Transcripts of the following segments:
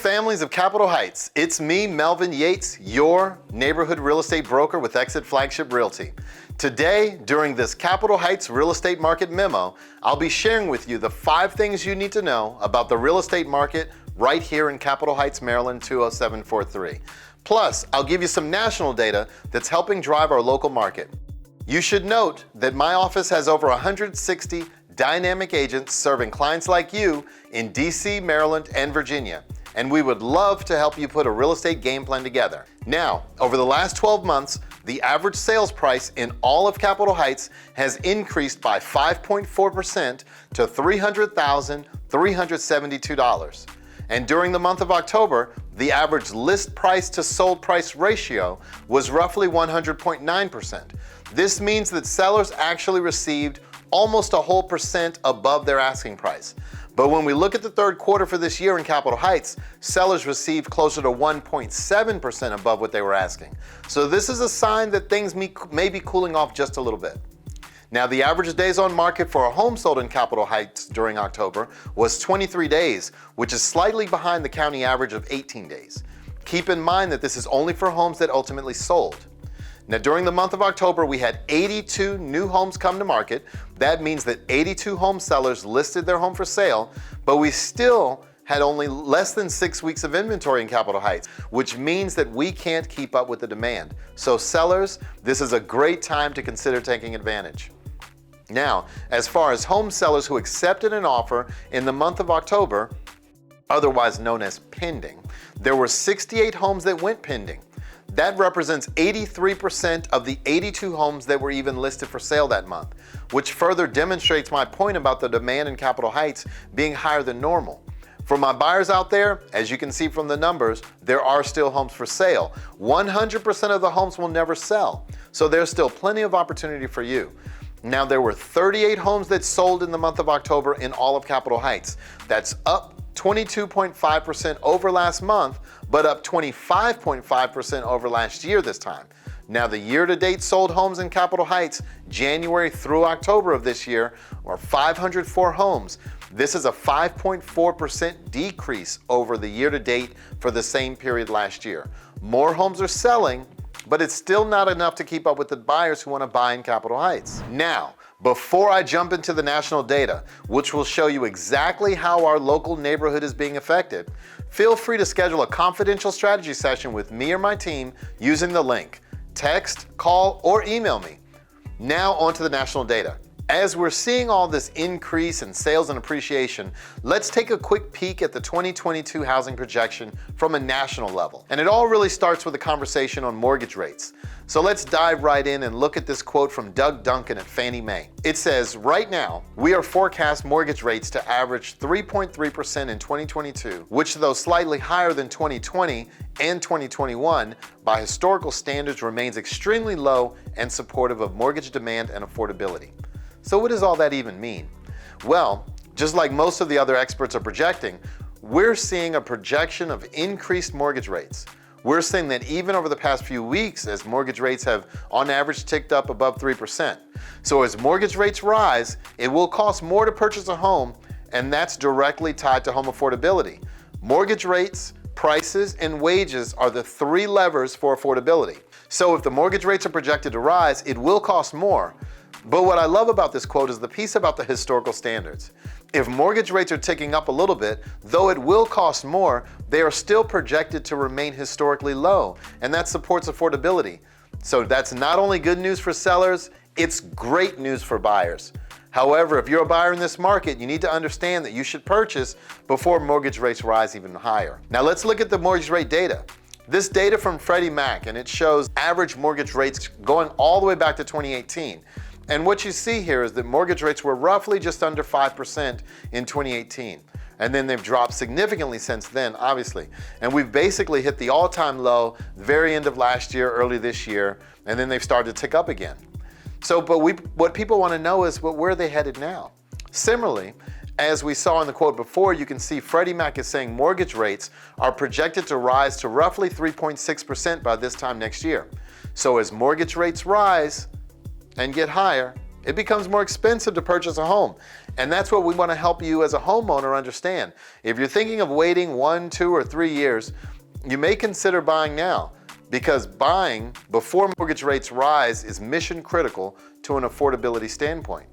families of Capitol Heights. It's me, Melvin Yates, your neighborhood real estate broker with EXIT Flagship Realty. Today, during this Capitol Heights real estate market memo, I'll be sharing with you the 5 things you need to know about the real estate market right here in Capitol Heights, Maryland 20743. Plus, I'll give you some national data that's helping drive our local market. You should note that my office has over 160 dynamic agents serving clients like you in DC, Maryland, and Virginia. And we would love to help you put a real estate game plan together. Now, over the last 12 months, the average sales price in all of Capitol Heights has increased by 5.4% to $300,372. And during the month of October, the average list price to sold price ratio was roughly 100.9%. This means that sellers actually received almost a whole percent above their asking price. But when we look at the third quarter for this year in Capitol Heights, sellers received closer to 1.7% above what they were asking. So this is a sign that things may be cooling off just a little bit. Now, the average days on market for a home sold in Capitol Heights during October was 23 days, which is slightly behind the county average of 18 days. Keep in mind that this is only for homes that ultimately sold. Now, during the month of October, we had 82 new homes come to market. That means that 82 home sellers listed their home for sale, but we still had only less than 6 weeks of inventory in Capitol Heights, which means that we can't keep up with the demand. So sellers, this is a great time to consider taking advantage. Now, as far as home sellers who accepted an offer in the month of October, otherwise known as pending, there were 68 homes that went pending. That represents 83% of the 82 homes that were even listed for sale that month, which further demonstrates my point about the demand in Capitol Heights being higher than normal. For my buyers out there, as you can see from the numbers, there are still homes for sale. 100% of the homes will never sell, so there's still plenty of opportunity for you. Now, there were 38 homes that sold in the month of October in all of Capitol Heights. That's up 22.5% over last month, but up 25.5% over last year this time. Now, the year-to-date sold homes in Capitol Heights, January through October of this year, are 504 homes. This is a 5.4% decrease over the year-to-date for the same period last year. More homes are selling, but it's still not enough to keep up with the buyers who want to buy in Capitol Heights. Now, before I jump into the national data, which will show you exactly how our local neighborhood is being affected, feel free to schedule a confidential strategy session with me or my team using the link. Text, call, or email me. Now on to the national data. As we're seeing all this increase in sales and appreciation, let's take a quick peek at the 2022 housing projection from a national level. And it all really starts with a conversation on mortgage rates. So let's dive right in and look at this quote from Doug Duncan at Fannie Mae. It says, right now, we are forecast mortgage rates to average 3.3% in 2022, which though slightly higher than 2020 and 2021, by historical standards remains extremely low and supportive of mortgage demand and affordability. So what does all that even mean? Well, just like most of the other experts are projecting, we're seeing a projection of increased mortgage rates. We're seeing that even over the past few weeks, as mortgage rates have on average ticked up above 3%. So as mortgage rates rise, it will cost more to purchase a home, and that's directly tied to home affordability. Mortgage rates, prices, and wages are the 3 levers for affordability. So if the mortgage rates are projected to rise, it will cost more. But what I love about this quote is the piece about the historical standards. If mortgage rates are ticking up a little bit, though it will cost more, they are still projected to remain historically low, and that supports affordability. So that's not only good news for sellers, it's great news for buyers. However, if you're a buyer in this market, you need to understand that you should purchase before mortgage rates rise even higher. Now let's look at the mortgage rate data. This data from Freddie Mac, and it shows average mortgage rates going all the way back to 2018. And what you see here is that mortgage rates were roughly just under 5% in 2018. And then they've dropped significantly since then, obviously. And we've basically hit the all-time low the very end of last year, early this year, and then they've started to tick up again. So, what people want to know is, well, where are they headed now? Similarly, as we saw in the quote before, you can see Freddie Mac is saying mortgage rates are projected to rise to roughly 3.6% by this time next year. So as mortgage rates rise and get higher, It becomes more expensive to purchase a home. And that's what we want to help you as a homeowner understand. If you're thinking of waiting 1, 2, or 3 years, you may consider buying now, because buying before mortgage rates rise is mission critical to an affordability standpoint.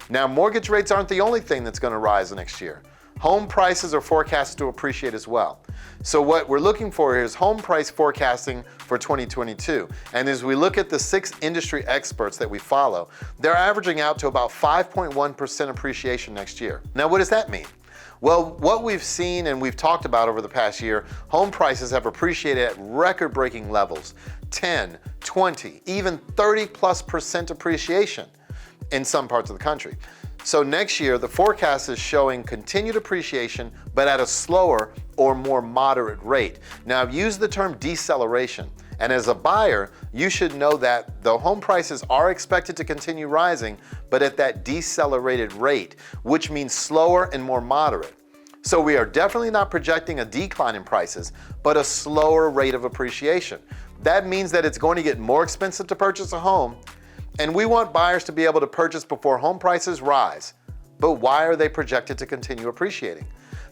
Now, mortgage rates aren't the only thing that's going to rise next year. Home prices are forecasted to appreciate as well. So what we're looking for here is home price forecasting for 2022. And as we look at the 6 industry experts that we follow, they're averaging out to about 5.1% appreciation next year. Now, what does that mean? Well, what we've seen and we've talked about over the past year, home prices have appreciated at record-breaking levels, 10, 20, even 30+% appreciation in some parts of the country. So next year, the forecast is showing continued appreciation, but at a slower or more moderate rate. Now, I've used the term deceleration, and as a buyer, you should know that the home prices are expected to continue rising, but at that decelerated rate, which means slower and more moderate. So we are definitely not projecting a decline in prices, but a slower rate of appreciation. That means that it's going to get more expensive to purchase a home, and we want buyers to be able to purchase before home prices rise. But why are they projected to continue appreciating?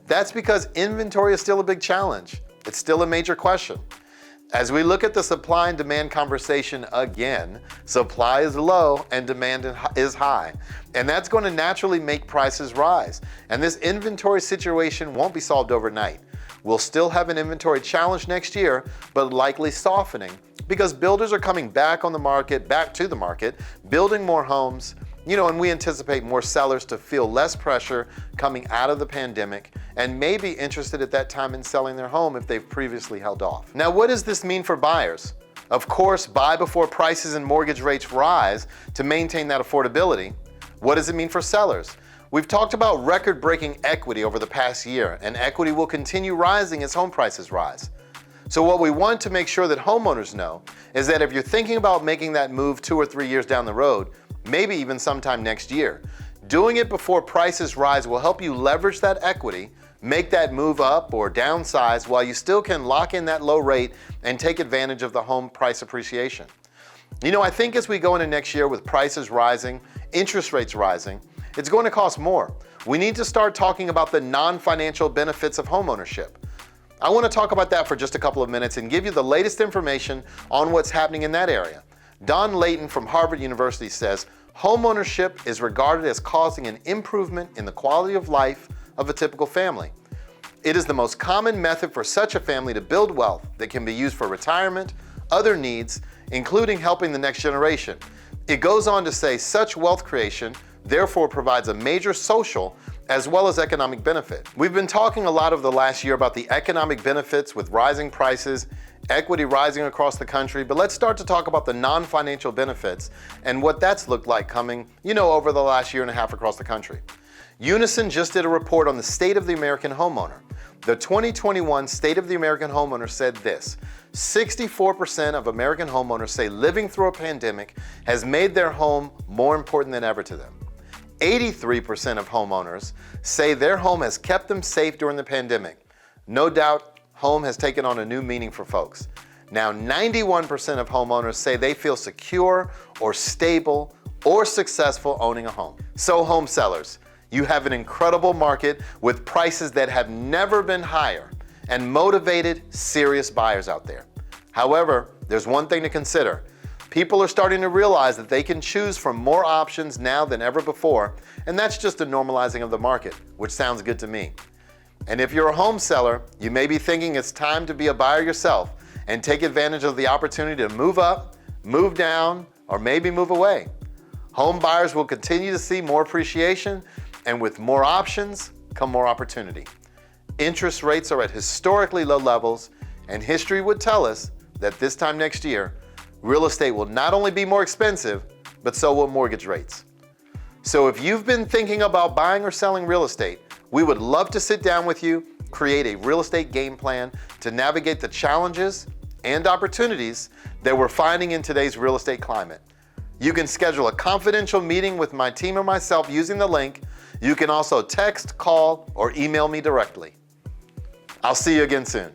That's because inventory is still a big challenge. It's still a major question. As we look at the supply and demand conversation again, supply is low and demand is high. And that's going to naturally make prices rise. And this inventory situation won't be solved overnight. We'll still have an inventory challenge next year, but likely softening, because builders are coming back to the market, building more homes, and we anticipate more sellers to feel less pressure coming out of the pandemic and may be interested at that time in selling their home if they've previously held off. Now, what does this mean for buyers? Of course, buy before prices and mortgage rates rise to maintain that affordability. What does it mean for sellers? We've talked about record-breaking equity over the past year, and equity will continue rising as home prices rise. So what we want to make sure that homeowners know is that if you're thinking about making that move 2 or 3 years down the road, maybe even sometime next year, doing it before prices rise will help you leverage that equity, make that move up or downsize while you still can lock in that low rate and take advantage of the home price appreciation. I think as we go into next year with prices rising, interest rates rising, it's going to cost more. We need to start talking about the non-financial benefits of homeownership. I want to talk about that for just a couple of minutes and give you the latest information on what's happening in that area. Don Layton from Harvard University says, homeownership is regarded as causing an improvement in the quality of life of a typical family. It is the most common method for such a family to build wealth that can be used for retirement, other needs, including helping the next generation. It goes on to say such wealth creation therefore provides a major social as well as economic benefit. We've been talking a lot over the last year about the economic benefits with rising prices, equity rising across the country, but let's start to talk about the non-financial benefits and what that's looked like coming, over the last year and a half across the country. Unison just did a report on the state of the American homeowner. The 2021 State of the American Homeowner said this: 64% of American homeowners say living through a pandemic has made their home more important than ever to them. 83% of homeowners say their home has kept them safe during the pandemic. No doubt, home has taken on a new meaning for folks. Now, 91% of homeowners say they feel secure or stable or successful owning a home. So home sellers, you have an incredible market with prices that have never been higher and motivated, serious buyers out there. However, there's one thing to consider. People are starting to realize that they can choose from more options now than ever before, and that's just a normalizing of the market, which sounds good to me. And if you're a home seller, you may be thinking it's time to be a buyer yourself and take advantage of the opportunity to move up, move down, or maybe move away. Home buyers will continue to see more appreciation, and with more options come more opportunity. Interest rates are at historically low levels, and history would tell us that this time next year, real estate will not only be more expensive, but so will mortgage rates. So if you've been thinking about buying or selling real estate, we would love to sit down with you, create a real estate game plan to navigate the challenges and opportunities that we're finding in today's real estate climate. You can schedule a confidential meeting with my team or myself using the link. You can also text, call, or email me directly. I'll see you again soon.